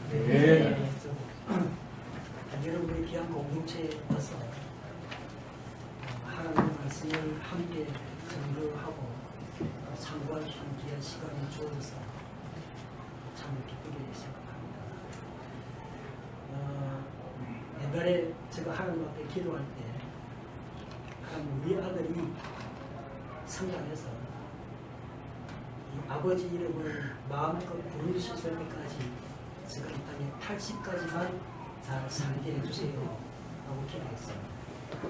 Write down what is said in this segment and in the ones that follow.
네. 여러분의 귀한 공동체에 와서 하나님의 말씀을 함께 전도하고 상고할 수 있는 귀한 시간이 주어져서 참 기쁘게 생각합니다. 옛날에 제가 하나님 앞에 기도할 때 하나님 우리 아들이 성장해서 이 아버지 이름을 마음껏 부를 수 있을 때까지 제가 이 땅에 80까지만 잘 살게 해주세요 하고 기도했어요.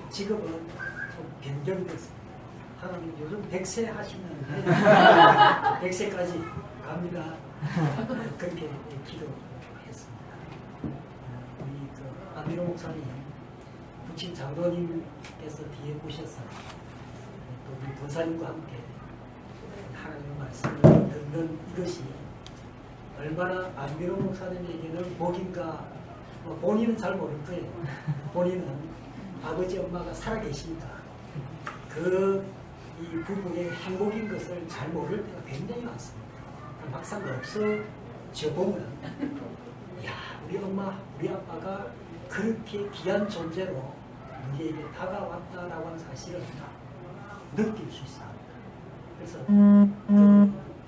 지금은 좀 변경됐습니다. 하나님 요즘 100세 하시는데 100세까지 갑니다. 그렇게 기도했습니다. 우리 안민호 목사님 부친 장로님께서 뒤에 오셔서 또 우리 권사님과 함께 하나님의 말씀을 듣는 이것이 얼마나 안민호 목사님에게는 복인가, 본인은 잘 모를 거예요. 본인은 아버지 엄마가 살아계시니까 이 부분의 행복인 것을 잘 모를 때가 굉장히 많습니다. 막상 없어져 보면 야, 우리 엄마, 우리 아빠가 그렇게 귀한 존재로 우리에게 다가왔다라고 하는 사실을 느낄 수 있습니다. 그래서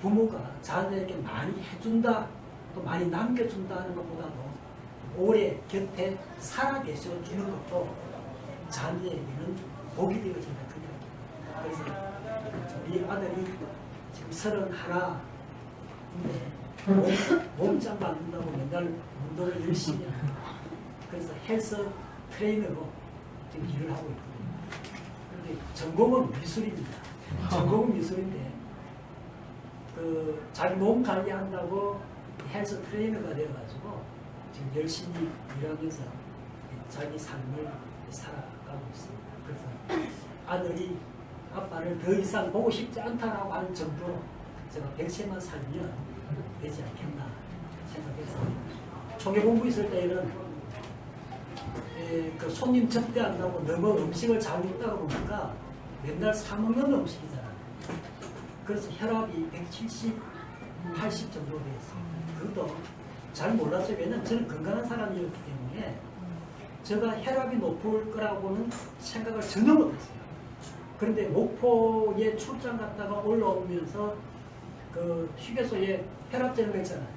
부모가 자녀에게 많이 해준다, 또 많이 남겨준다는 것보다도 오래 곁에 살아계셔 주는 것도 자녀에게는 복이 되어진다. 그래서 우리 아들이 지금 31인데 몸짱 만든다고 맨날 운동을 열심히 합니다. 그래서 헬스 트레이너로 지금 일을 하고 있거든요. 그런데 전공은 미술입니다. 전공은 미술인데 자기 몸 관리한다고 헬스 트레이너가 되어가지고 지금 열심히 일하면서 자기 삶을 살아가고 있습니다. 그래서 아들이 아빠를 더 이상 보고 싶지 않다라고 하는 정도로 제가 100세만 살면 되지 않겠나 생각해서 초계 공부 있을 때에는 그 손님 접대한다고 너무 음식을 잘 먹다가 보니까 맨날 사 먹는 음식이잖아요. 그래서 혈압이 170, 80 정도 되었어요. 그것도 잘 몰랐어요. 왜냐면 저는 건강한 사람이었기 때문에 제가 혈압이 높을 거라고는 생각을 전혀 못했어요. 그런데 목포에 출장 갔다가 올라오면서 그 휴게소에 혈압 재는 거 있잖아요.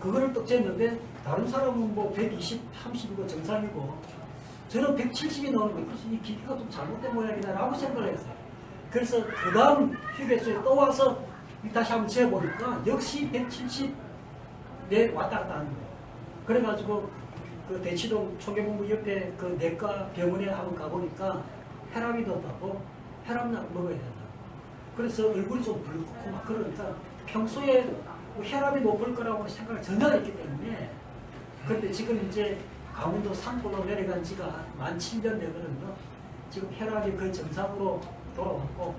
그거를 또 쟀는데 다른 사람은 뭐 120, 30이고 정상이고 저는 170이 나오는 거예요. 그래서 이 기계가 좀 잘못된 모양이다 라고 생각을 했어요. 그래서 그 다음 휴게소에 또 와서 다시 한번 재보니까 역시 170에 왔다 갔다 하는 거예요. 그래가지고 그 대치동 초계본부 옆에 그 내과 병원에 한번 가보니까 혈압이 높다고 혈압약 먹어야 된다. 그래서 얼굴이 좀 붉고 막 그러니까 평소에 혈압이 높을 거라고 생각을 전혀 안 했기 때문에 그런데 지금 이제 강원도 산골로 내려간 지가 만 7년 되거든요. 지금 혈압이 거의 정상으로 돌아왔고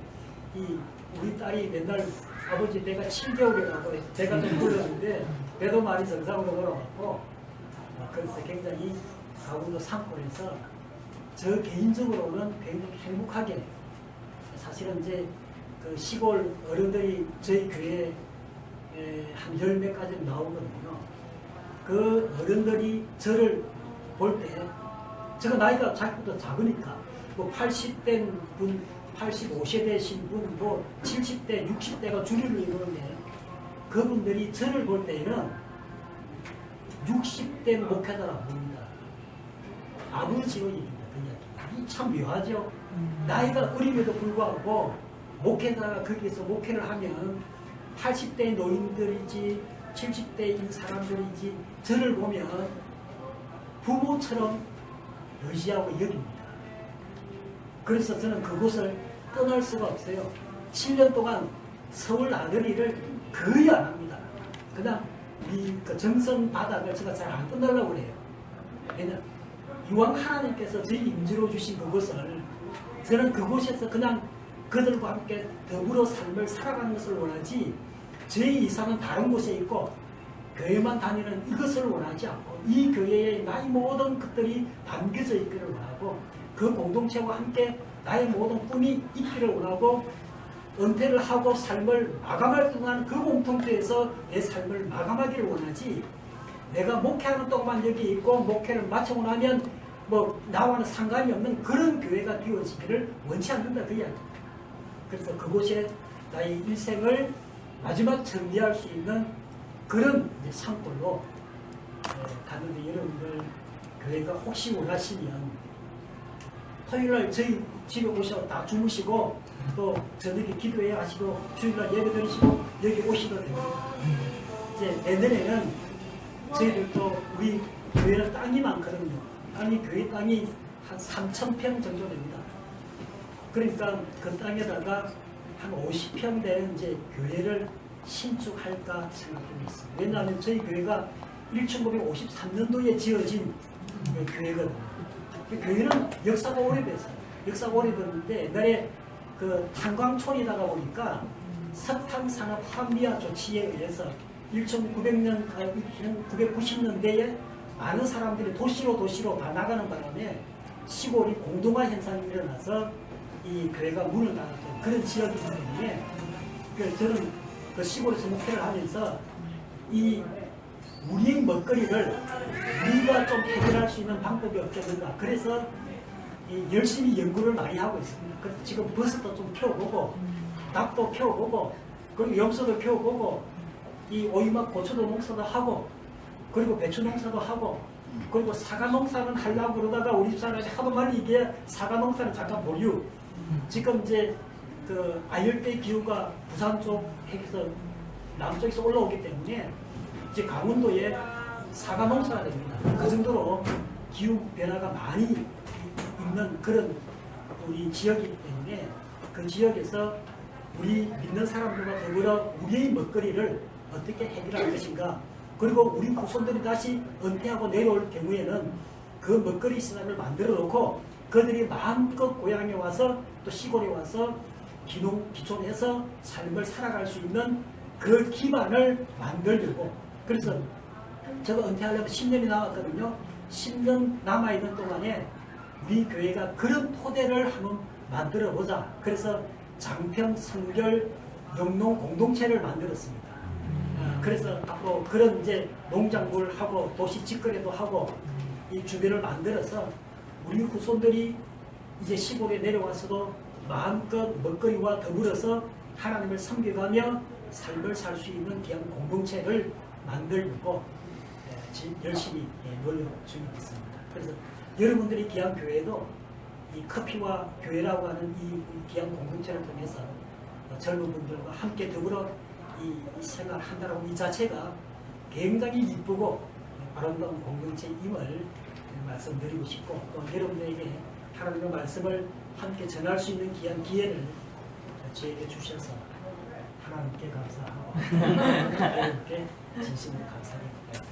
우리 딸이 맨날 아버지 내가 7개월이라고 해서 배가 좀 불렀는데 배도 많이 정상으로 돌아왔고 그래서 굉장히 강원도 산골에서 저 개인적으로는 굉장히 행복하게 사실은 이제 그 시골 어른들이 저희 교회에 한 10몇 가지 나오거든요. 그 어른들이 저를 볼 때 제가 나이가 자기보다 작으니까 뭐 80대 분, 85세 되신 분, 뭐 70대, 60대가 주류를 이루는데 그분들이 저를 볼 때에는 60대 목회자라고 봅니다. 아버지의 얘기입니다. 참 묘하죠. 나이가 어림에도 불구하고 목회자가 거기에서 목회를 하면 80대 노인들이지 70대인 사람들이지 저를 보면 부모처럼 의지하고 여깁니다. 그래서 저는 그곳을 떠날 수가 없어요. 7년 동안 서울 아들이를 거의 안 합니다. 그냥 그 정선 바닥을 제가 잘 안 떠나려고 그래요. 왜냐면 이왕 하나님께서 저희 임재로 주신 그곳을 저는 그곳에서 그냥 그들과 함께 더불어 삶을 살아가는 것을 원하지 저희 이상은 다른 곳에 있고 교회만 다니는 이것을 원하지 않고 이 교회에 나의 모든 것들이 담겨져 있기를 원하고 그 공동체와 함께 나의 모든 꿈이 있기를 원하고 은퇴를 하고 삶을 마감할 동안 그 공통체에서 내 삶을 마감하기를 원하지 내가 목회하는 동안 여기 있고 목회를 마치고 나면 뭐 나와는 상관이 없는 그런 교회가 되어지기를 원치 않는다 그 이야기. 그래서 그곳에 나의 일생을 마지막 정리할 수 있는 그런 산골로 가는데, 여러분들 교회가 혹시 원하시면 토요일날 저희 집에 오셔서 다 주무시고 또 저녁에 기도회 하시고 주일날 예배 드리시고 여기 오시도 됩니다. 이제 내년에는 저희들도 우리 교회는 땅이 많거든요. 교회 땅이 한 3,000평 정도 됩니다. 그러니까 그 땅에다가 한 50평 되는 이제 교회를 신축할까 생각하고 있습니다. 왜냐하면 저희 교회가 1953년도에 지어진 교회거든요. 교회는 역사가 오래됐어요. 역사가 오래됐는데 옛날에 그 탄광촌이다가 보니까 석탄산업 환미화 조치에 의해서 1990년대에 많은 사람들이 도시로 다 나가는 바람에 시골이 공동화 현상이 일어나서 이 교회가 문을 닫았던 그런 지역이기 때문에 저는 그 시골에서 목회를 하면서 이 우리의 먹거리를 우리가 좀 해결할 수 있는 방법이 없겠는가. 그래서 열심히 연구를 많이 하고 있습니다. 그래서 지금 버섯도 좀 키워보고 닭도 키워보고 그리고 염소도 키워보고 이 오이막 고추도 농사도 하고 그리고 배추 농사도 하고 그리고 사과 농사는 하려고 그러다가 우리 집사람이 하도 많이 이게 사과 농사는 잠깐 보류. 지금 이제 그 아열대 기후가 부산 쪽에서 남쪽에서 올라오기 때문에 이제 강원도에 사과 농사가 됩니다. 그 정도로 기후 변화가 많이 있는 그런 우리 지역이기 때문에 그 지역에서 우리 믿는 사람들과 더불어 우리의 먹거리를 어떻게 해결할 것인가. 그리고 우리 후손들이 다시 은퇴하고 내려올 경우에는 그 먹거리 시장을 만들어 놓고 그들이 마음껏 고향에 와서 또 시골에 와서 기촌해서 삶을 살아갈 수 있는 그 기반을 만들고, 그래서 제가 은퇴하려면 10년이 남았거든요. 10년 남아있는 동안에 우리 교회가 그런 토대를 한번 만들어 보자. 그래서 장평, 성결, 영농 공동체를 만들었습니다. 그래서 앞으로 그런 이제 농작물 하고 도시 직거래도 하고 이 주변을 만들어서 우리 후손들이 이제 시골에 내려와서도 마음껏 먹거리와 더불어서 하나님을 섬겨가며 삶을 살 수 있는 귀한 공동체를 만들고 열심히 노력 중이겠습니다. 그래서 여러분들이 귀한 교회도 이 커피와 교회라고 하는 이 귀한 공동체를 통해서 젊은 분들과 함께 더불어 이 생활한다라고 이 자체가 굉장히 이쁘고 아름다운 공동체임을 말씀드리고 싶고, 또 여러분들에게 하나님의 말씀을 함께 전할 수 있는 귀한 기회를 저에게 주셔서 하나님께 감사하고 여러분께 진심으로 감사드립니다.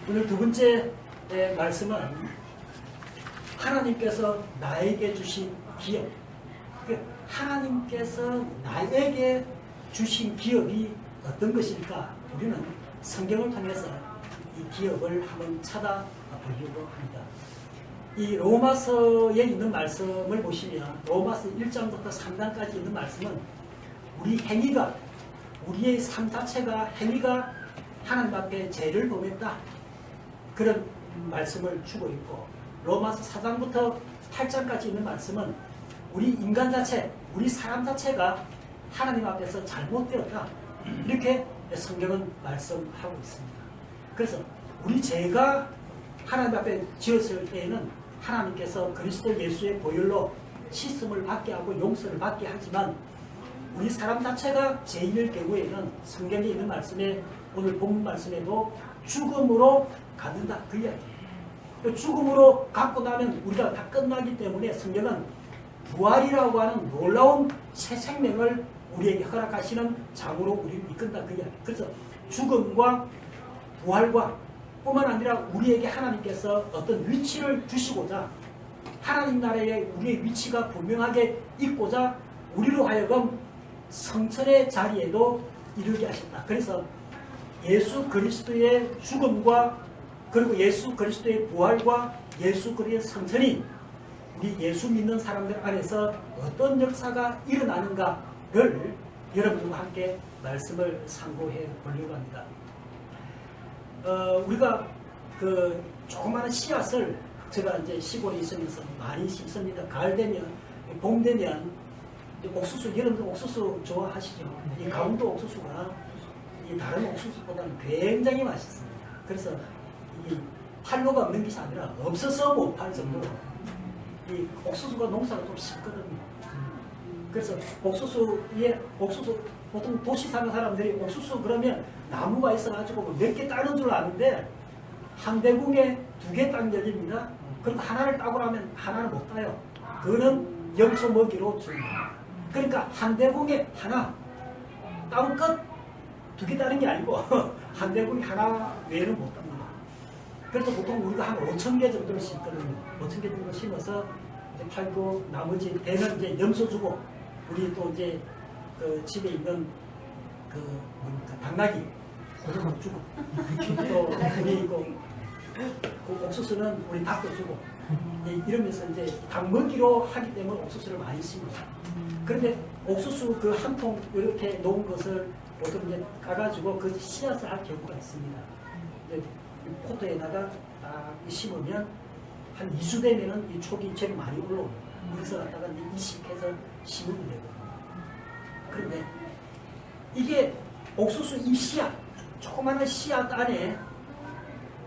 오늘 두 번째 말씀은 하나님께서 나에게 주신 기업. 하나님께서 나에게 주신 기업이 어떤 것일까? 우리는 성경을 통해서 이 기업을 한번 찾아보려고 합니다. 이 로마서에 있는 말씀을 보시면 로마서 1장부터 3장까지 있는 말씀은 우리 행위가, 우리의 삶 자체가 행위가 하나님 앞에 죄를 범했다, 그런 말씀을 주고 있고, 로마서 4장부터 8장까지 있는 말씀은 우리 인간 자체, 우리 사람 자체가 하나님 앞에서 잘못되었다, 이렇게 성경은 말씀하고 있습니다. 그래서 우리 죄가 하나님 앞에 지었을 때에는 하나님께서 그리스도 예수의 보혈로 씻음을 받게 하고 용서를 받게 하지만 우리 사람 자체가 죄인일 경우에는 성경에 있는 말씀에, 오늘 본문 말씀에도 죽음으로 가는다, 그 이야기예요. 죽음으로 갖고 나면 우리가 다 끝나기 때문에 성경은 부활이라고 하는 놀라운 새 생명을 우리에게 허락하시는 장으로 우리를 이끈다, 그 이야기. 그래서 죽음과 부활과 뿐만 아니라 우리에게 하나님께서 어떤 위치를 주시고자, 하나님 나라에 우리의 위치가 분명하게 있고자 우리로 하여금 성천의 자리에도 이르게 하셨다. 그래서 예수 그리스도의 죽음과 그리고 예수 그리스도의 부활과 예수 그리스도의 성천이 우리 예수 믿는 사람들 안에서 어떤 역사가 일어나는가를 여러분과 함께 말씀을 상고해 보려고 합니다. 우리가 그 조그마한 씨앗을 제가 이제 시골에 있으면서 많이 심습니다. 가을 되면, 봄 되면 옥수수, 여러분들 옥수수 좋아하시죠? 이 강원도 옥수수가 이 다른 옥수수보다는 굉장히 맛있습니다. 그래서 이 팔로가 없는 것이 아니라 없어서 못 팔 정도로 이 옥수수가 농사가 좀 쉽거든요. 그래서 옥수수 보통 도시 사는 사람들이 옥수수 그러면 나무가 있어가지고 몇 개 따는 줄 아는데 한 대궁에 2개 딱 열립니다. 그럼 하나를 따고 나면 하나를 못 따요. 그거는 염소 먹이로 줍니다. 그러니까 한 대궁에 하나 따면 끝. 2개 따는 게 아니고 한 대궁에 하나 외에는 못 땁니다. 그래서 보통 우리가 한 5,000개 정도를 심거든요. 5,000개 정도 심어서 이제 팔고 나머지 대는 이제 염소 주고 우리 또 이제 그 집에 있는 그 뭡니까 당나귀 그거 주고 또 우리 그 옥수수는 우리 닭도 주고 이러면서 이제 닭 먹이로 하기 때문에 옥수수를 많이 심어요. 그런데 옥수수 그 한 통 이렇게 놓은 것을 보통 이제 가가지고 그 씨앗을 할 경우가 있습니다. 이제 포토에다가 딱 심으면 한 2주 되면은 이 촉이 제일 많이 올라옵니다. 그래서 갖다가 이제 이식해서 심으면 되거든요. 그런데 이게 옥수수 이 씨앗, 조그마한 씨앗 안에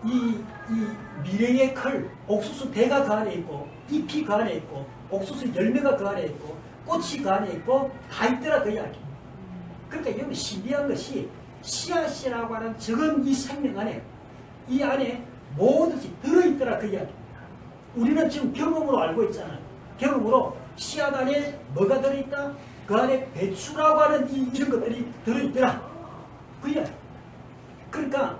이 미래의 클, 옥수수 대가 그 안에 있고, 잎이 그 안에 있고, 옥수수 열매가 그 안에 있고, 꽃이 그 안에 있고, 다 있더라 그 이야기. 그러니까 이건 신비한 것이 씨앗이라고 하는 적은 이 생명 안에, 이 안에 뭐든지 들어있더라 그 이야기입니다. 우리는 지금 경험으로 알고 있잖아요. 경험으로 씨앗 안에 뭐가 들어있다? 그 안에 배추라고 하는 이런 것들이 들어있더라. 그 이야기. 그러니까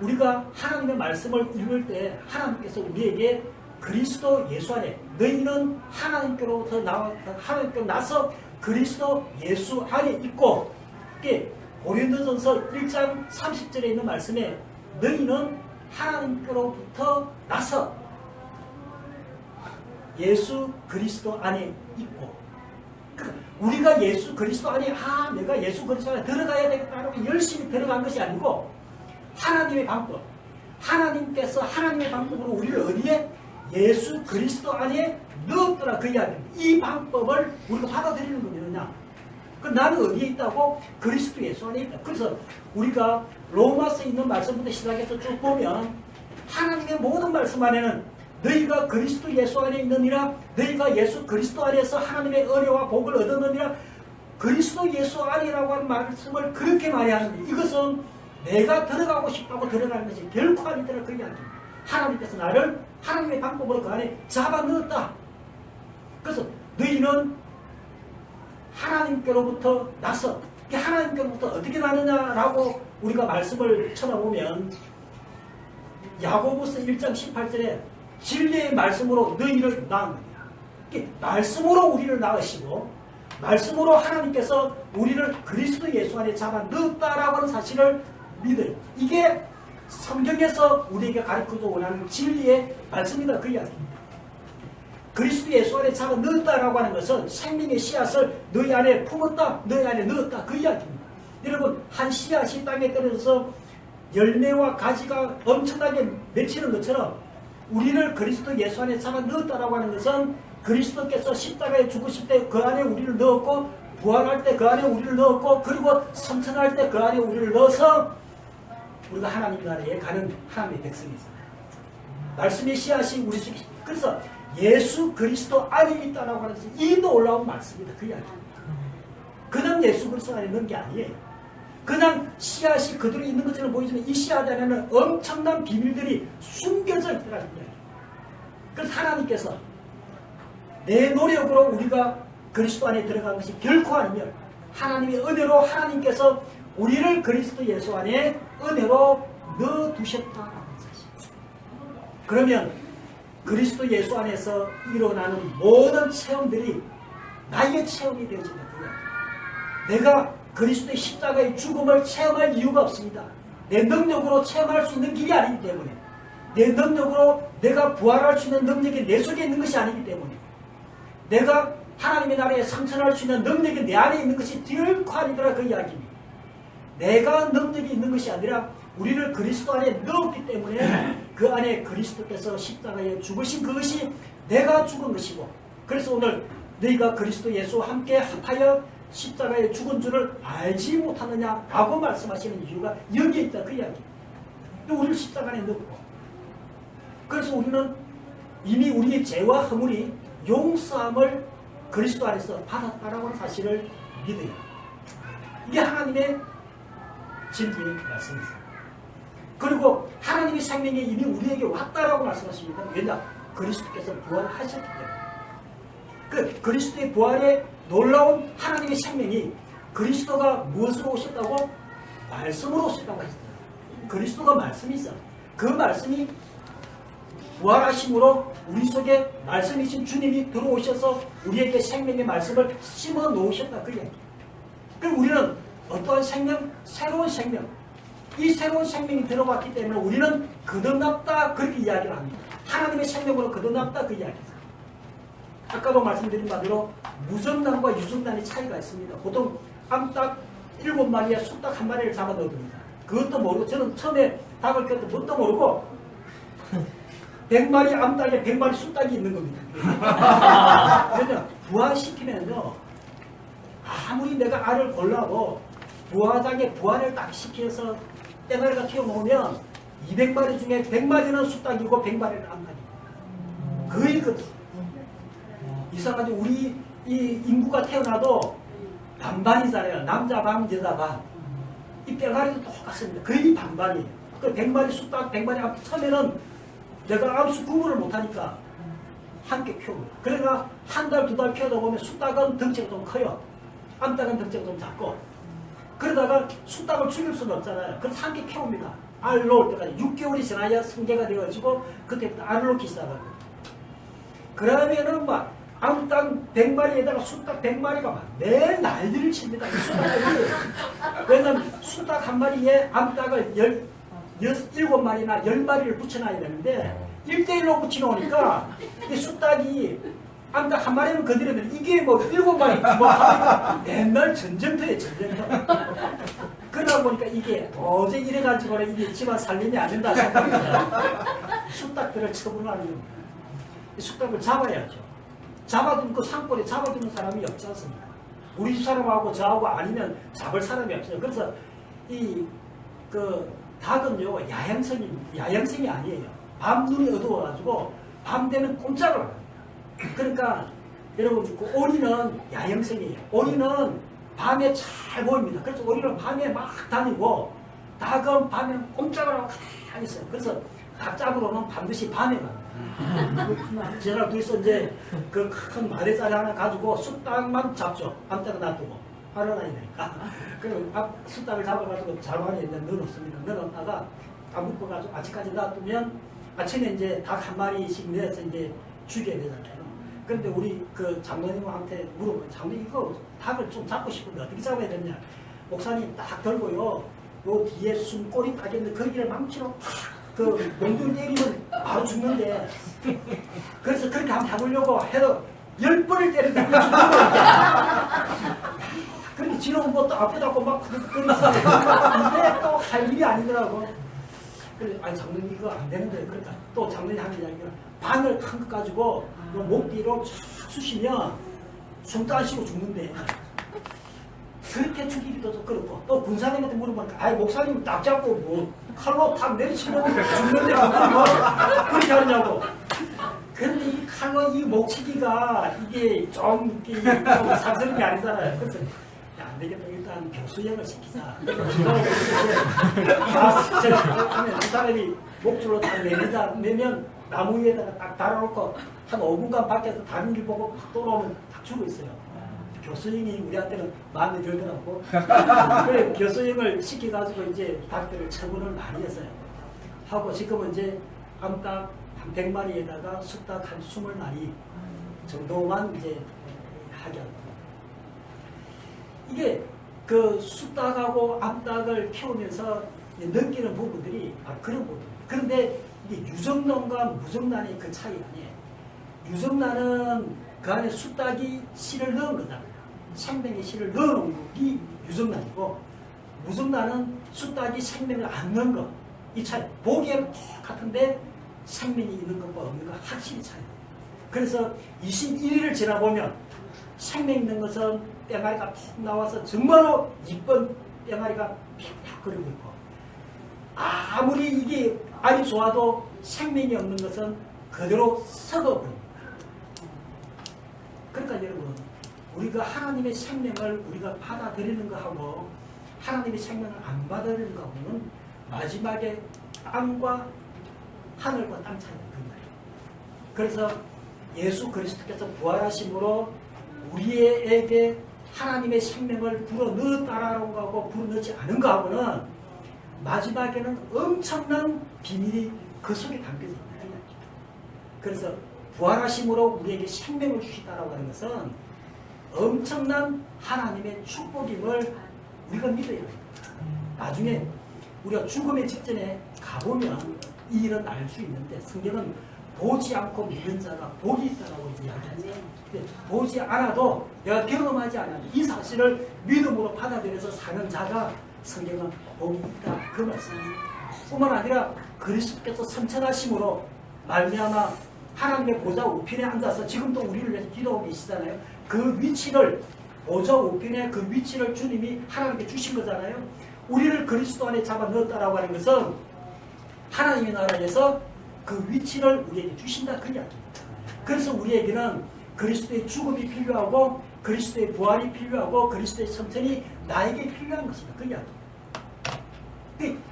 우리가 하나님의 말씀을 읽을 때 하나님께서 우리에게 그리스도 예수 안에 너희는 하나님께로부터 나서 그리스도 예수 안에 있고 고린도전서 1장 30절에 있는 말씀에 너희는 하나님께로부터 나서 예수 그리스도 안에 있고 그러니까 우리가 예수 그리스도 안에 내가 예수 그리스도 안에 들어가야 되겠다고 열심히 들어간 것이 아니고 하나님의 방법 하나님께서 하나님의 방법으로 우리를 어디에 예수 그리스도 안에 넣었더라 그 이야기입니다. 이 방법을 우리가 받아들이는 거냐 나는 어디에 있다고? 그리스도 예수 안에 있다. 그래서 우리가 로마서에 있는 말씀부터 시작해서 쭉 보면 하나님의 모든 말씀 안에는 너희가 그리스도 예수 안에 있느니라 너희가 예수 그리스도 안에서 하나님의 은혜와 복을 얻었느니라 그리스도 예수 안이라고 하는 말씀을 그렇게 많이 하는데 이것은 내가 들어가고 싶다고 들어가는 것이 결코 아니더라 그 이야기입니다. 하나님께서 나를 하나님의 방법으로 그 안에 잡아넣었다. 그래서 너희는 하나님께로부터 나서 하나님께로부터 어떻게 나느냐라고 우리가 말씀을 쳐다보면 야고보서 1장 18절에 진리의 말씀으로 너희를 낳았느니라. 말씀으로 우리를 낳으시고 말씀으로 하나님께서 우리를 그리스도 예수 안에 잡아 넣었다라고 하는 사실을 믿어요. 이게 성경에서 우리에게 가르쳐줘 원하는 진리의 말씀이다 그 이야기입니다. 그리스도 예수 안에 잡아 넣었다라고 하는 것은 생명의 씨앗을 너희 안에 품었다, 너희 안에 넣었다 그 이야기입니다. 여러분 한 씨앗이 땅에 떨어져서 열매와 가지가 엄청나게 맺히는 것처럼 우리를 그리스도 예수 안에 잡아 넣었다라고 하는 것은 그리스도께서 십자가에 죽으실 때 그 안에 우리를 넣었고 부활할 때 그 안에 우리를 넣었고 그리고 성천할 때 그 안에 우리를 넣어서 우리가 하나님 나라에 가는 하나님의 백성이잖아요. 말씀의 씨앗이 우리 속에 그래서 예수 그리스도 안에 있다라고 하는 것은 이도 올라온 말씀이다 그 이야기입니다. 그냥 예수 그리스도 안에 있는 게 아니에요. 그냥 씨앗이 그대로 있는 것처럼 보이지만 이 씨앗 안에는 엄청난 비밀들이 숨겨져 있더라는 이야기. 그래서 하나님께서 내 노력으로 우리가 그리스도 안에 들어간 것이 결코 아니면 하나님의 은혜로 하나님께서 우리를 그리스도 예수 안에 은혜로 넣어두셨다라는 사실. 그러면 그리스도 예수 안에서 일어나는 모든 체험들이 나의 체험이 되어진다. 내가 그리스도의 십자가의 죽음을 체험할 이유가 없습니다. 내 능력으로 체험할 수 있는 길이 아니기 때문에 내 능력으로 내가 부활할 수 있는 능력이 내 속에 있는 것이 아니기 때문에 내가 하나님의 나라에 성천할 수 있는 능력이 내 안에 있는 것이 결코 아니더라 그 이야기입니다. 내가 능력이 있는 것이 아니라 우리를 그리스도 안에 넣었기 때문에 그 안에 그리스도께서 십자가에 죽으신 그것이 내가 죽은 것이고, 그래서 오늘 너희가 그리스도 예수와 함께 합하여 십자가에 죽은 줄을 알지 못하느냐라고 말씀하시는 이유가 여기에 있다, 그 이야기. 우리를 십자가 안에 넣고, 그래서 우리는 이미 우리의 죄와 허물이 용서함을 그리스도 안에서 받았다라고 하는 사실을 믿어요. 이게 하나님의 진리의 말씀이세요. 그리고 하나님의 생명이 이미 우리에게 왔다라고 말씀하십니다. 왜냐? 그리스도께서 부활하셨기 때문에. 그 그리스도의 부활에 놀라운 하나님의 생명이 그리스도가 무엇으로 오셨다고? 말씀으로 오셨다고 하셨어요. 그리스도가 말씀이죠. 그 말씀이 부활하심으로 우리 속에 말씀이신 주님이 들어오셔서 우리에게 생명의 말씀을 심어 놓으셨다, 그 얘기. 그럼 우리는 어떠한 생명? 새로운 생명. 이 새로운 생명이 들어왔기 때문에 우리는 거듭났다, 그렇게 이야기를 합니다. 하나님의 생명으로 거듭났다, 그 이야기입니다. 아까도 말씀드린 바대로 무성란과 유성란의 차이가 있습니다. 보통 암탉 7마리에 숫닭 1마리를 잡아 넣어둡니다. 그것도 모르고, 저는 처음에 닭을 켰을 때 뭣도 모르고 100마리 암탉에 100마리 숫닭이 있는 겁니다. 왜냐면 부화시키면요, 아무리 내가 알을 골라도 부화장에 부화를 딱 시켜서 떼마리가 튀어나오면 200마리 중에 100마리는 숫닭이고 100마리는 암탉이고, 거의 이상하죠. 우리 이 인구가 태어나도 반반이잖아요. 남자 반, 여자 반. 이 뼈가리도 똑같습니다. 거의 반반이에요. 그 100마리 숫닭, 100마리 암탉, 처음에는 내가 암수 구분을 못하니까 함께 키웁니다. 그러니까 한 달, 두 달 키우다 보면 숫닭은 덩치가 좀 커요. 암탉은 덩치가 좀 작고. 그러다가 숫닭을 죽일 수는 없잖아요. 그래서 함께 키웁니다. 알 놓을 때까지 6개월이 지나야 성계가 되어지고 그때부터 알을 놓기 시작합니다. 그러면은 막 암탉 100마리에다가 숫닭 100마리가 막 매일 난리를 칩니다. 이 숫닭이. 왜냐면 숫닭 한 마리에 암탉을 7마리나 10마리를 붙여놔야 되는데 1대1로 붙여놓으니까 이 숫닭이 암탉 한 마리는 건드리면 이게 뭐 7마리 뭐 맨날 전쟁터에 전쟁터. 그러다 보니까 이게 도저히 이래가지고는 이게 집안 살림이 안 된다 생각합니다. 숫닭들을 처분하는 겁니다. 이 숫닭을 잡아야죠. 잡아두는 그 산골에 잡아두는 사람이 없지 않습니까? 우리 집 사람하고 저하고 아니면 잡을 사람이 없어요. 그래서 이 닭은요, 야행성이 아니에요. 밤 눈이 어두워가지고 밤 되면 꼼짝을 안 합니다. 그러니까 여러분, 그 오리는 야행성이에요. 오리는 밤에 잘 보입니다. 그래서 오리는 밤에 막 다니고 닭은 밤에 꼼짝을 하고 가만히 있어요. 그래서 닭 잡으러는 반드시 밤에 갑니다. 제가 둘이서 이제 그 큰 마대짜리 하나 가지고 숫닭만 잡죠. 암탉은 놔두고 알아놔야 되니까. 그리고 숫닭을 잡아가지고 자루안에 넣어놓습니다. 넣어놓다가 다 묶어가지고 아침까지 놔두면 아침에 이제 닭 한 마리씩 내서 이제 죽여야 되잖아요. 그런데 우리 그 장로님한테 물어보면, 장로님 이거 닭을 좀 잡고 싶은데 어떻게 잡아야 되냐. 목사님 딱 들고요, 요 뒤에 숨꼬리 딱 있는데 거기를 망치로 그 몽둥이 때리면 바로 죽는데, 그래서 그렇게 한번 해보려고 해도 10번을 때린다고 죽는 거야. 그렇게 지나면 뭐 또 앞에 잡고 막 그러니까 이게 또 할 일이 아니더라고. 그래서 아니 장로님 이거 안 되는데, 그러니까 또 장로님 하는 이야기가 바늘 큰 거 가지고 목 뒤로 쫙 쑤시면 숨 따시고 죽는데, 그렇게 죽이기도 그렇고, 또 군사님한테 물어보니까 아이 목사님 딱 잡고 뭐 칼로 탁 내리치면 죽는데 뭐 그렇게 하느냐고. 그런데 이 칼로 이 목치기가 이게 좀 상스러운 게 아니잖아요. 그래서 안 되겠다, 일단 교수형을 시키자. 제가 하면 그 사람이 목줄로 딱 내면 나무 위에다가 딱 달아놓고 한 5분간 밖에서 다른 길 보고 탁 돌아오면 딱 죽어 있어요. 교수형이 우리한테는 마음에 들더라고. 그래 교수형을 시켜가지고 이제 닭들을 처분을 많이 했어요. 하고 지금은 이제 암탉 한 100마리에다가 숫닭 한 20마리 정도만 이제 하게 합니다. 이게 그 숫닭하고 암탉을 키우면서 느끼는 부분들이 그런 부분입니다. 그런데 이게 유정란과 무정란의 그 차이 아니에요. 유정란은 그 안에 숫닭이 씨를 넣은 거잖아요. 생명의 씨를 넣어놓은 게 유정란이고, 무슨 나는 숫딱이 생명을 안 넣은 거. 이 차이. 보기에는 똑같은데 생명이 있는 것과 없는 것 확실히 차이다. 그래서 21일을 지나보면 생명 있는 것은 뿅아리가 푹 나와서 정말로 이쁜 뿅아리가 펴펴거리고 있고, 아무리 이게 알이 좋아도 생명이 없는 것은 그대로 썩어버립니다. 그러니까 여러분, 우리가 하나님의 생명을 우리가 받아들이는 것하고 하나님의 생명을 안 받아들이는 것하고는 마지막에 땅과 하늘과 땅 차이가 그 말이에요. 그래서 예수 그리스도께서 부활하심으로 우리에게 하나님의 생명을 불어넣었다라고 하고 불어넣지 않은 것하고는 마지막에는 엄청난 비밀이 그 속에 담겨져 있다. 그래서 부활하심으로 우리에게 생명을 주시다라고 하는 것은 엄청난 하나님의 축복임을 우리가 믿어야 합니다. 나중에 우리가 죽음의 직전에 가보면 이 일은 알 수 있는데, 성경은 보지 않고 믿는 자가 복이 있다라고 이야기하죠. 보지 않아도, 내가 경험하지 않아도 이 사실을 믿음으로 받아들여서 사는 자가 성경은 복이 있다, 그 말씀입니다. 뿐만 아니라 그리스도께서 선천하심으로 말미암아 하나님의 보좌 우편에 앉아서 지금도 우리를 위해서 기도하고 계시잖아요. 그 위치를, 보좌 우편의 그 위치를 주님이 하나님께 주신 거잖아요. 우리를 그리스도 안에 잡아 넣었다라고 하는 것은 하나님의 나라에서 그 위치를 우리에게 주신다, 그 이야기입니다. 그래서 우리에게는 그리스도의 죽음이 필요하고 그리스도의 부활이 필요하고 그리스도의 선천이 나에게 필요한 것이다, 그 이야기입니다.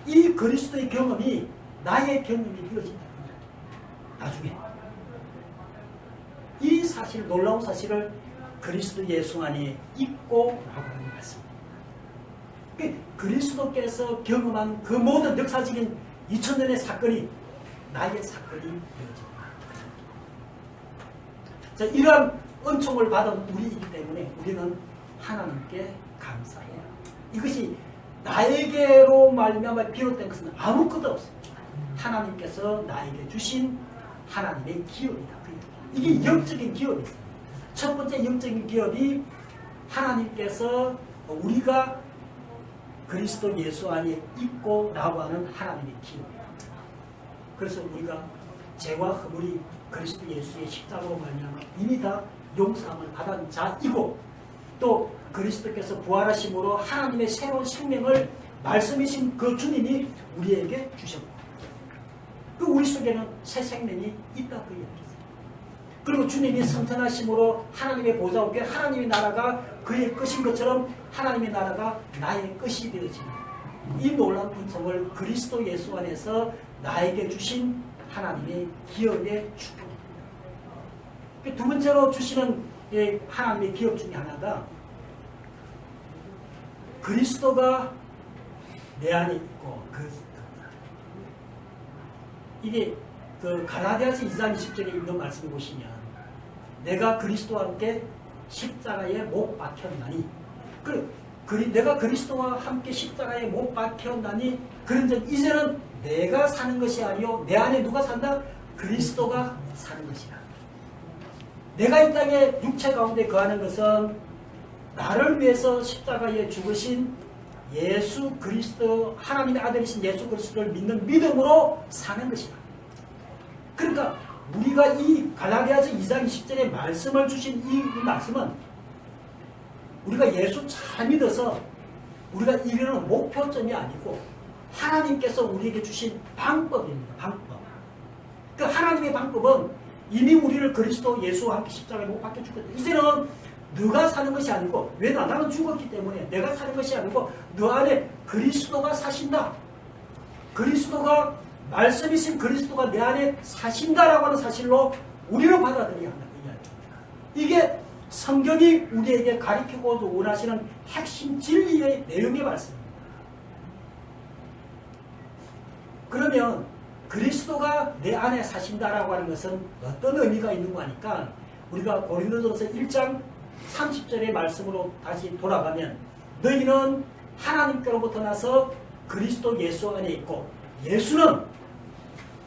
이 그리스도의 경험이 나의 경험이 되어진다, 나중에 이 사실, 놀라운 사실을 그리스도 예수 안에 있고 라고 하는 말씀입니다. 그리스도께서 경험한 그 모든 역사적인 2000년의 사건이 나의 사건이 되어집니다. 자, 이러한 은총을 받은 우리이기 때문에 우리는 하나님께 감사해야 합니다. 이것이 나에게로 말미암아 비롯된 것은 아무것도 없습니다. 하나님께서 나에게 주신 하나님의 기업이다. 이게 영적인 기업이다. 첫 번째 영적인 기업이 하나님께서 우리가 그리스도 예수 안에 있고 라고 하는 하나님의 기업입니다. 그래서 우리가 죄와 허물이 그리스도 예수의 십자가로 말미암아 이미 다 용서함을 받은 자이고, 또 그리스도께서 부활하심으로 하나님의 새로운 생명을 말씀이신 그 주님이 우리에게 주셨고, 그 우리 속에는 새 생명이 있다, 그 이야기입니다. 그리고 주님이 선천하심으로 하나님의 보좌 앞에 하나님의 나라가 그의 것인 것처럼 하나님의 나라가 나의 것이 되어지는 이 놀라운 은총을 그리스도 예수 안에서 나에게 주신 하나님의 기업의 축복입니다. 두 번째로 주시는 하나님의 기업 중에 하나가 그리스도가 내 안에 있고 이게 그 갈라디아서 2장 20절에 있는 말씀을 보시면, 내가 그리스도와 함께 십자가에 못 박혔나니, 내가 그리스도와 함께 십자가에 못 박혔나니, 그런즉 이제는 내가 사는 것이 아니요 내 안에 누가 산다? 그리스도가 사는 것이라. 내가 이 땅에 육체 가운데 거하는 것은 나를 위해서 십자가에 죽으신 예수 그리스도, 하나님의 아들이신 예수 그리스도를 믿는 믿음으로 사는 것이다. 그러니까 우리가 이 갈라디아서 2장 20절에 말씀을 주신 이 말씀은 우리가 예수 잘 믿어서 우리가 이르는 목표점이 아니고 하나님께서 우리에게 주신 방법입니다. 방법. 그 하나님의 방법은 이미 우리를 그리스도 예수와 함께 십자가에 못 박혀 죽었다. 이제는 너가 사는 것이 아니고, 왜 나는 죽었기 때문에 내가 사는 것이 아니고 너 안에 그리스도가 사신다. 그리스도가, 말씀이신 그리스도가 내 안에 사신다라고 하는 사실로 우리는 받아들여야 한다, 그 이야기입니다. 이게 성경이 우리에게 가르치고 원하시는 핵심 진리의 내용의 말씀입니다. 그러면 그리스도가 내 안에 사신다라고 하는 것은 어떤 의미가 있는 거 하니까, 우리가 고린도전서 1장 30절의 말씀으로 다시 돌아가면, 너희는 하나님께로부터 나서 그리스도 예수 안에 있고, 예수는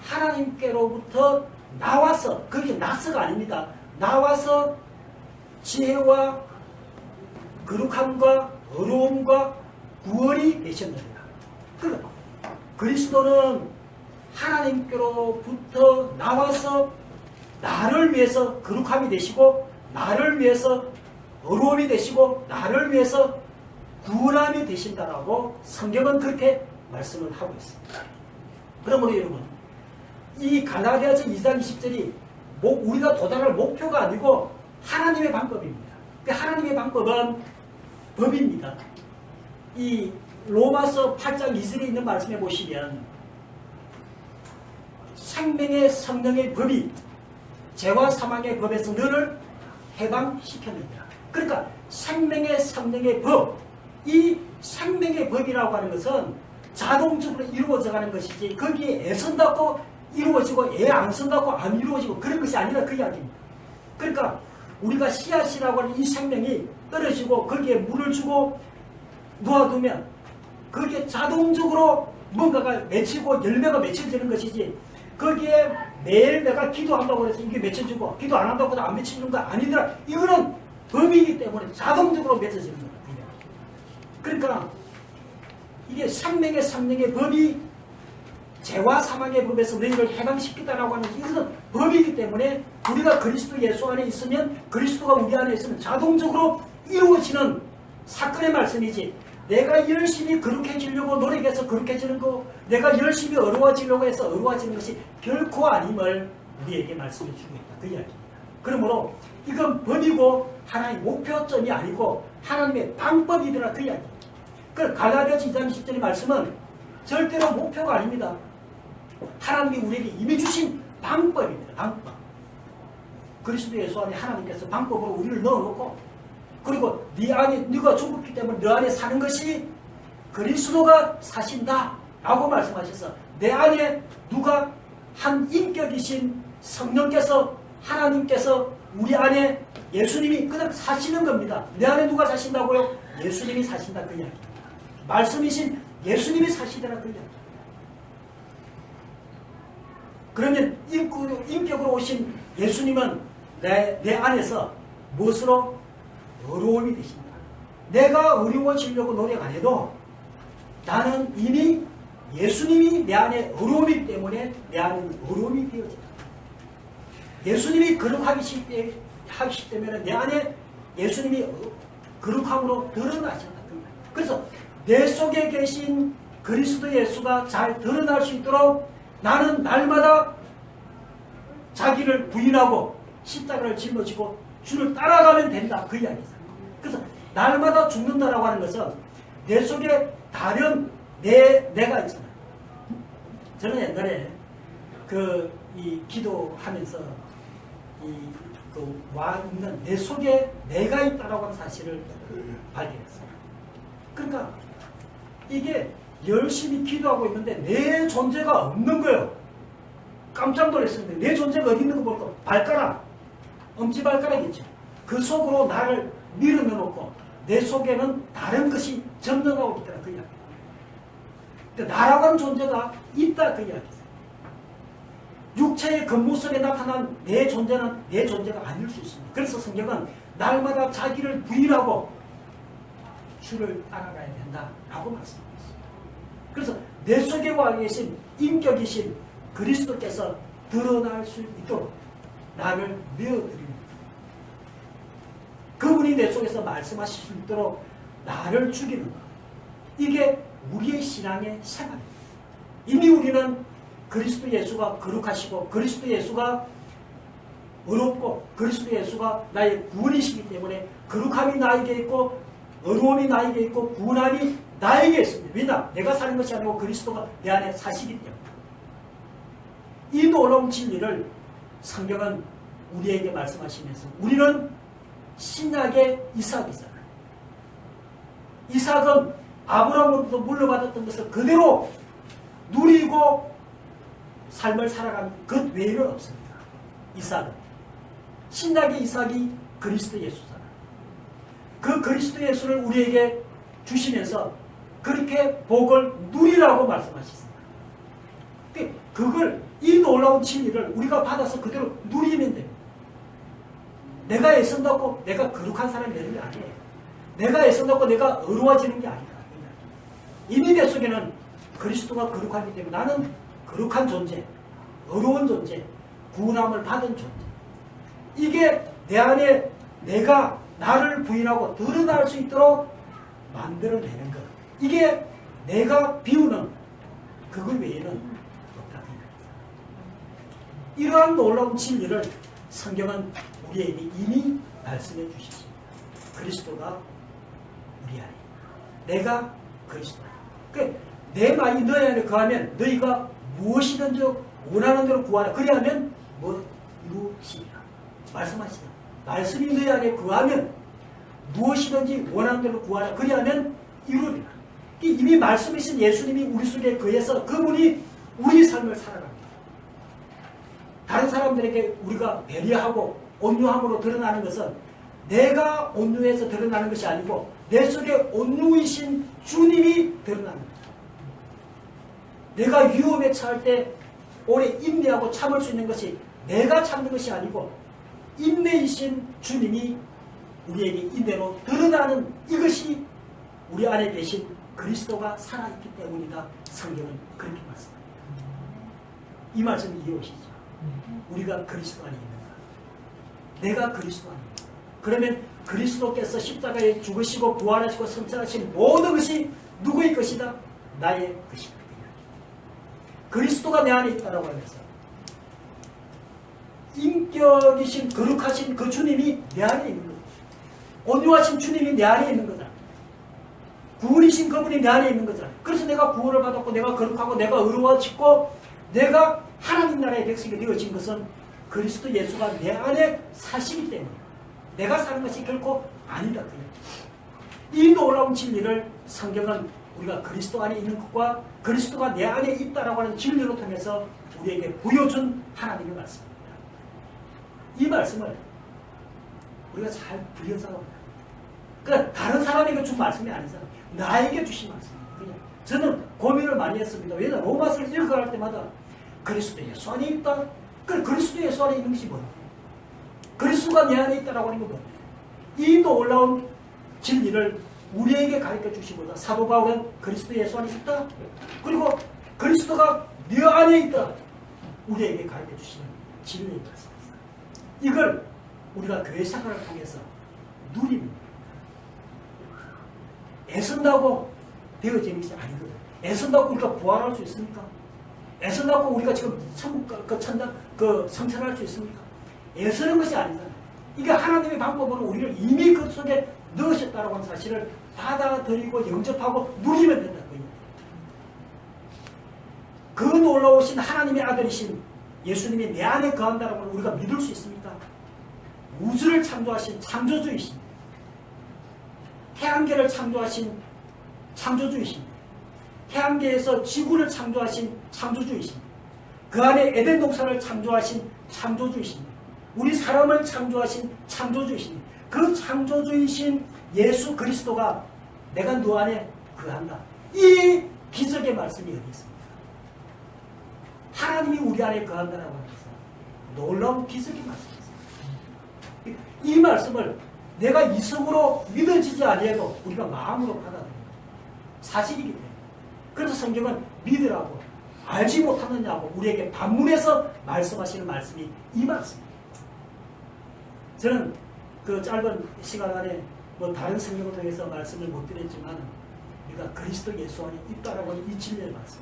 하나님께로부터 나와서, 그게 나서가 아닙니다. 나와서 지혜와 거룩함과 어려움과 구원이 되셨느니라. 그러니까 그리스도는 하나님께로부터 나와서 나를 위해서 거룩함이 되시고 나를 위해서 의로움이 되시고 나를 위해서 구원함이 되신다라고 성경은 그렇게 말씀을 하고 있습니다. 그러므로 여러분 이 갈라디아서 2장 20절이 우리가 도달할 목표가 아니고 하나님의 방법입니다. 그 하나님의 방법은 법입니다. 이 로마서 8장 2절에 있는 말씀에 보시면 생명의 성령의 법이 죄와 사망의 법에서 너를 해방시켰느니라. 그러니까 생명의 성령의 법, 이 생명의 법이라고 하는 것은 자동적으로 이루어져 가는 것이지 거기에 애쓴다고 이루어지고 애 안 쓴다고 안 이루어지고 그런 것이 아니라 그 이야기입니다. 그러니까 우리가 씨앗이라고 하는 이 생명이 떨어지고 거기에 물을 주고 놓아두면 거기에 자동적으로 뭔가가 맺히고 열매가 맺혀지는 것이지 거기에 매일 내가 기도한다고 해서 이게 맺혀지고 기도 안 한다고 해서 안 맺혀지는 거 아니더라. 이거는 법이기 때문에 자동적으로 맺혀지는 거예요. 그러니까 이게 생명의 성령의 법이 죄와 사망의 법에서 너희를 해방시키다라고 하는 이것은 법이기 때문에 우리가 그리스도 예수 안에 있으면 그리스도가 우리 안에 있으면 자동적으로 이루어지는 사건의 말씀이지 내가 열심히 거룩해지려고 노력해서 거룩해지는 거 내가 열심히 어려워지려고 해서 어려워지는 것이 결코 아님을 우리에게 말씀해 주고 있다. 그 이야기입니다. 그러므로 이건 법이고 하나님의 목표점이 아니고 하나님의 방법이더라. 그 이야기입니다. 그 갈라디아서 2장 10절의 말씀은 절대로 목표가 아닙니다. 하나님이 우리에게 이미 주신 방법입니다. 방법. 그리스도 예수 안에 하나님께서 방법으로 우리를 넣어놓고 그리고 네 안에 네가 죽었기 때문에 너 안에 사는 것이 그리스도가 사신다 라고 말씀하셔서 내 안에 누가 한 인격이신 성령께서 하나님께서 우리 안에 예수님이 그냥 사시는 겁니다. 내 안에 누가 사신다고요? 예수님이 사신다 그 이야기입니다. 말씀이신 예수님이 사시더라 그 이야기입니다. 그러면 인격으로 오신 예수님은 내 안에서 무엇으로? 어려움이 되신다. 내가 어려워지려고 노력 안 해도 나는 이미 예수님이 내 안에 어려움이기 때문에 내 안에는 어려움이 되어진다. 예수님이 거룩하기 때문에 내 안에 예수님이 거룩함으로 드러나신다. 그래서 내 속에 계신 그리스도 예수가 잘 드러날 수 있도록 나는 날마다 자기를 부인하고 십자가를 짊어지고 주를 따라가면 된다. 그 이야기입니다. 그래서 날마다 죽는다라고 하는 것은 내 속에 다른 내가 있잖아요. 저는 옛날에 이 기도하면서 와 있는 내 속에 내가 있다라고 하는 사실을 발견했어요. 그러니까 이게 열심히 기도하고 있는데 내 존재가 없는 거예요. 깜짝 놀랐습니다. 내 존재가 어디 있는 거 보니까 발가락, 엄지발가락이죠. 그 속으로 나를 밀어넣어놓고 내 속에는 다른 것이 점령하고 있더라 그 이야기. 그러니까 나라고 하는 존재가 있다 그 이야기죠. 육체의 겉모습에 나타난 내 존재는 내 존재가 아닐 수 있습니다. 그래서 성경은 날마다 자기를 부인하고 주를 따라가야 된다라고 말씀하고 있습니다. 그래서 내 속에 와 계신 인격이신 그리스도께서 드러날 수 있도록 나를 메어드립니다. 그분이 내 속에서 말씀하실 수 있도록 나를 죽이는 것. 이게 우리의 신앙의 생활입니다. 이미 우리는 그리스도 예수가 거룩하시고 그리스도 예수가 어렵고 그리스도 예수가 나의 구원이시기 때문에 거룩함이 나에게 있고 어려움이 나에게 있고 구원함이 나에게 있습니다. 왜냐? 내가 사는 것이 아니고 그리스도가 내 안에 사시기 때문에. 이 놀라운 진리를 성경은 우리에게 말씀하시면서 우리는 신약의 이삭이잖아요. 이삭은 아브라함으로부터 물려받았던 것을 그대로 누리고 삶을 살아가는 것 외에는 없습니다. 이삭은. 신약의 이삭이 그리스도 예수잖아요. 그 그리스도 예수를 우리에게 주시면서 그렇게 복을 누리라고 말씀하셨습니다. 그걸 이 놀라운 진리를 우리가 받아서 그대로 누리면 됩니다. 내가 애쓴다고 내가 거룩한 사람이 되는 게 아니에요. 내가 애쓴다고 내가 어려워지는 게 아니다. 이미 내 속에는 그리스도가 거룩하기 때문에 나는 거룩한 존재, 어려운 존재, 구원함을 받은 존재. 이게 내 안에 내가 나를 부인하고 드러날 수 있도록 만들어내는 것. 이게 내가 비우는 그것 외에는 없다. 이러한 놀라운 진리를 성경은 우리에게 이미 말씀해 주시지. 그리스도가 우리 안에, 내가 그리스도 안에. 내 말이 너희 안에 거하면 너희가 무엇이든지 원하는 대로 구하라. 그리하면 뭐 이루시리라. 말씀하시다. 말씀이 너희 안에 거하면 무엇이든지 원하는 대로 구하라. 그리하면 이루리라. 이미 말씀이신 예수님이 우리 속에 거해서 그분이 우리 삶을 살아갑니다. 다른 사람들에게 우리가 배려하고 온유함으로 드러나는 것은 내가 온유해서 드러나는 것이 아니고 내 속에 온유이신 주님이 드러나는 거죠. 내가 위험에 처할 때 오래 인내하고 참을 수 있는 것이 내가 참는 것이 아니고 인내이신 주님이 우리에게 인내로 드러나는 이것이 우리 안에 계신 그리스도가 살아있기 때문이다. 성경은 그렇게 말씀합니다. 이 말씀 이해오시죠? 우리가 그리스도 안에 있는가? 내가 그리스도 안에 있는가? 그러면 그리스도께서 십자가에 죽으시고 부활하시고 승천하신 모든 것이 누구의 것이다? 나의 것이다. 그리스도가 내 안에 있다라고 하면서 인격이신 거룩하신 그 주님이 내 안에 있는 거다. 온유하신 주님이 내 안에 있는 거다. 구원이신 그분이 내 안에 있는 거잖아요. 그래서 내가 구원을 받았고 내가 거룩하고 내가 의로워지고 내가 하나님 나라의 백성이 되어진 것은 그리스도 예수가 내 안에 사시기 때문에 내가 사는 것이 결코 아니다. 이 놀라운 진리를 성경은 우리가 그리스도 안에 있는 것과 그리스도가 내 안에 있다라고 하는 진리로 통해서 우리에게 보여준 하나님의 말씀입니다. 이 말씀을 우리가 잘 부여잡아야 합니다. 그러니까 다른 사람에게 준 말씀이 아니잖아요. 나에게 주신 말씀입니다. 그냥 저는 고민을 많이 했습니다. 왜냐하면 로마서를 읽어갈 때마다 그리스도 예수 안에 있다. 그리스도 예수 안에 있는 것이 뭐예요? 그리스도가 내 안에 있다라고 하는 건 뭐예요? 이 놀라운 진리를 우리에게 가르쳐 주시고자 사도 바울은 그리스도 예수 안에 있다. 그리고 그리스도가 내 안에 있다. 우리에게 가르쳐 주시는 진리의 말씀입니다. 이걸 우리가 교회 생활을 통해서 누립니다. 애쓴다고 되어지는 것이 아니거든요. 애쓴다고 우리가 부활할 수 있습니까? 애쓴다고 우리가 지금 천국, 천당, 성천할 수 있습니까? 애쓰는 것이 아니잖아요. 이게 하나님의 방법으로 우리를 이미 그 속에 넣으셨다고 하는 사실을 받아들이고 영접하고 누리면 된다는 거예요. 그 놀라우신 하나님의 아들이신 예수님이 내 안에 거한다는 걸 우리가 믿을 수 있습니까? 우주를 창조하신 창조주이신, 태양계를 창조하신 창조주이신, 태양계에서 지구를 창조하신 창조주이신, 그 안에 에덴 동산을 창조하신 창조주이신, 우리 사람을 창조하신 창조주이신, 그 창조주이신 예수 그리스도가 내가 너 안에 거한다. 이 기적의 말씀이 어디 있습니까? 하나님이 우리 안에 거한다라고 하면서 놀라운 기적의 말씀이 있습니다. 이 말씀을 내가 이성으로 믿어지지 아니해도 우리가 마음으로 받아들여요. 사실이기 때문에. 그래서 성경은 믿으라고 알지 못하느냐고 우리에게 반문해서 말씀하시는 말씀이 이 말씀입니다. 저는 그 짧은 시간 안에 다른 성경을 통해서 말씀을 못 드렸지만 우리가 그리스도 예수 안에 있다라고 하는 이 진리의 말씀,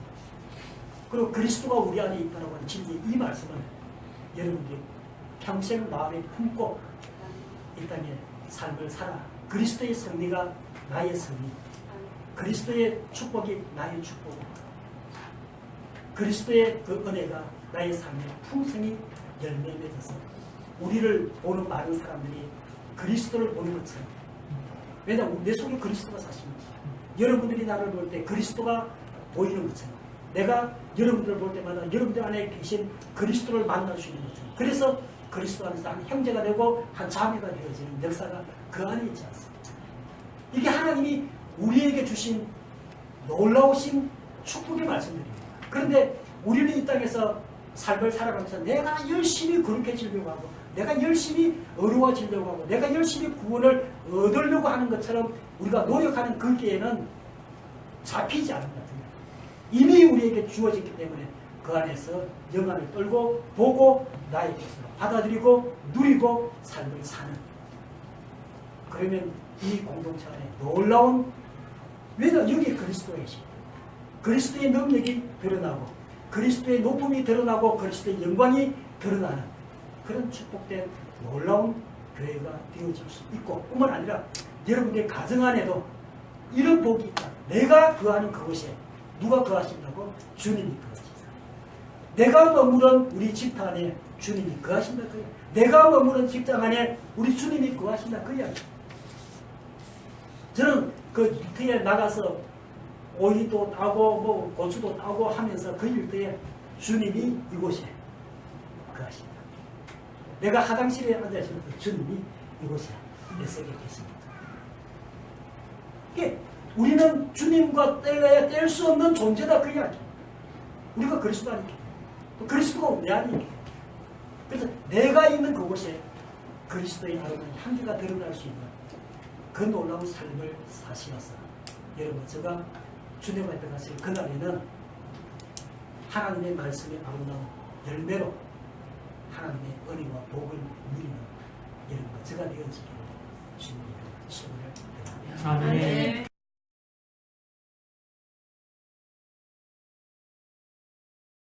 그리고 그리스도가 우리 안에 있다라고 하는 진리, 이 말씀을 여러분들이 평생 마음에 품고 이 땅에 삶을 살아. 그리스도의 승리가 나의 승리, 그리스도의 축복이 나의 축복, 그리스도의 그 은혜가 나의 삶에 풍성히 열매 맺어서 우리를 보는 많은 사람들이 그리스도를 보는 것처럼, 왜냐하면 내 속에 그리스도가 사십니다. 여러분들이 나를 볼 때 그리스도가 보이는 것처럼 내가 여러분들을 볼 때마다 여러분들 안에 계신 그리스도를 만날 수 있는 것처럼, 그래서 그리스도 안에서 한 형제가 되고 한 자매가 되어지는 역사가 그 안에 있지 않습니까? 이게 하나님이 우리에게 주신 놀라우신 축복의 말씀들입니다. 그런데 우리는 이 땅에서 삶을 살아가면서 내가 열심히 거룩해지려고 하고 내가 열심히 어려워지려고 하고 내가 열심히 구원을 얻으려고 하는 것처럼 우리가 노력하는 그 기에는 잡히지 않는 것 같아요. 이미 우리에게 주어졌기 때문에 그 안에서 영안을 떨고 보고 나의 것으로 받아들이고 누리고 삶을 사는, 그러면 이 공동체 안에 놀라운, 왜냐 여기에 그리스도가 계십니다. 그리스도의 능력이 드러나고 그리스도의 높음이 드러나고 그리스도의 영광이 드러나는 그런 축복된 놀라운 교회가 되어질 수 있고, 뿐만 아니라 여러분의 가정 안에도 이런 복이 있다. 내가 거하는 그곳에 누가 거하신다고? 주님이 거하신다. 내가 머무른 우리 집터 안에 주님이 거하신다. 그 내가 머무른 직장 안에 우리 주님이 거하신다. 그 이야기. 저는 그 일터에 나가서 오이도 따고 뭐 고추도 따고 하면서 그 일터에 주님이 이곳에 거하신다. 내가 화장실에 앉아있을 때 주님이 이곳에 내 속에 계십니다. 이게 우리는 주님과 뗄래야 뗄 수 없는 존재다. 그 이야기. 우리가 그리스도 아니기 때문에, 또 그리스도가 내 안에 있기 때문에, 그래서 내가 있는 그곳에 그리스도의 아름다운 향기가 드러날 수 있는 그 놀라운 삶을 사시어서 여러분, 제가 주님 앞에 갔을 그날에는 하나님의 말씀의 아름다운 열매로 하나님의 은혜와 복을 누리는 여러분, 제가 되어지기를 주님께 축원을 드립니다. 아멘.